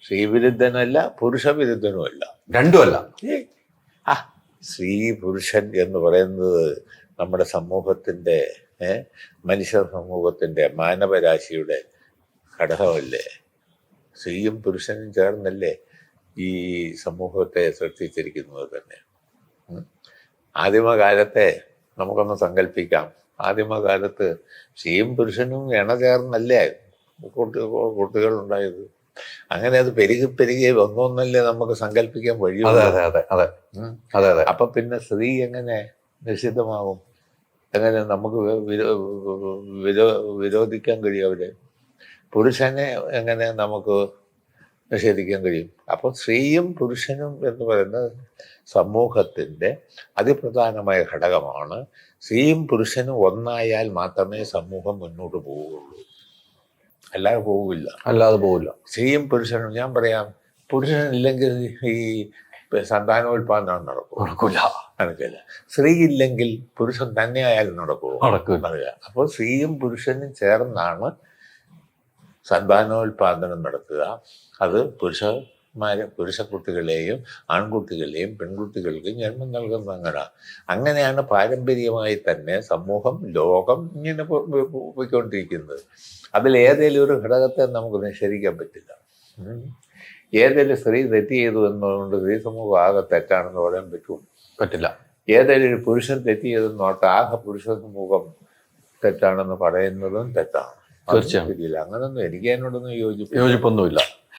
സ്ത്രീവിരുദ്ധനല്ല, പുരുഷവിരുദ്ധനുമല്ല, രണ്ടുമല്ല. ആ സ്ത്രീ പുരുഷൻ എന്ന് പറയുന്നത് നമ്മുടെ സമൂഹത്തിൻ്റെ മനുഷ്യ സമൂഹത്തിൻ്റെ മാനവരാശിയുടെ ഘടകമല്ലേ. സ്ത്രീയും പുരുഷനും ചേർന്നല്ലേ ഈ സമൂഹത്തെ സൃഷ്ടിച്ചിരിക്കുന്നത് തന്നെ. ആദിമകാലത്തെ നമുക്കൊന്ന് സങ്കല്പിക്കാം. ആദിമകാലത്ത് സ്ത്രീയും പുരുഷനും ഇണചേർന്നല്ലേ കുട്ടികളുണ്ടായത്. അങ്ങനെ അത് പെരുകി വന്നോന്നല്ലേ നമുക്ക് സങ്കല്പിക്കാൻ വഴിയുള്ളൂ. അപ്പൊ പിന്നെ സ്ത്രീ എങ്ങനെ നിഷിദ്ധമാകും? എങ്ങനെ നമുക്ക് വിരോധിക്കാൻ കഴിയും അവരെ? പുരുഷനെ എങ്ങനെ നമുക്ക് നിഷേധിക്കാൻ കഴിയും? അപ്പോൾ സ്ത്രീയും പുരുഷനും എന്ന് പറയുന്നത് സമൂഹത്തിൻ്റെ അതിപ്രധാനമായ ഘടകമാണ്. സ്ത്രീയും പുരുഷനും ഒന്നായാൽ മാത്രമേ സമൂഹം മുന്നോട്ട് പോവുകയുള്ളൂ, അല്ലാതെ പോവില്ല. സ്ത്രീയും പുരുഷനും, ഞാൻ പറയാം, പുരുഷനില്ലെങ്കിൽ ഈ സന്താനോൽപാദനം നടക്കില്ല. സ്ത്രീ ഇല്ലെങ്കിൽ പുരുഷൻ തന്നെ ആയാലും നടക്കില്ല. അപ്പോൾ സ്ത്രീയും പുരുഷനും ചേർന്നാണ് സന്താനോൽപാദനം നടത്തുക. അത് പുരുഷ കുട്ടികളെയും ആൺകുട്ടികളെയും പെൺകുട്ടികൾക്കും ജന്മം നൽകുന്ന അങ്ങനെയാണ് പാരമ്പര്യമായി തന്നെ സമൂഹം, ലോകം ഇങ്ങനെ പോയിക്കൊണ്ടിരിക്കുന്നത്. അതിലേതെങ്കിലും ഒരു ഘടകത്തെ നമുക്ക് നിഷേധിക്കാൻ പറ്റില്ല. ഏതെങ്കിലും സ്ത്രീ തെറ്റ് ചെയ്തു എന്നതുകൊണ്ട് സ്ത്രീ സമൂഹം ആകെ തെറ്റാണെന്ന് പറയാൻ പറ്റില്ല. ഏതെങ്കിലും ഒരു പുരുഷൻ തെറ്റ് ചെയ്തെന്നോട്ട് ആകെ പുരുഷ സമൂഹം തെറ്റാണെന്ന് പറയുന്നതും തെറ്റാണ്. തീർച്ചയായും. അങ്ങനൊന്നും എനിക്ക് അതിനോടൊന്നും യോജിപ്പൊന്നുമില്ല.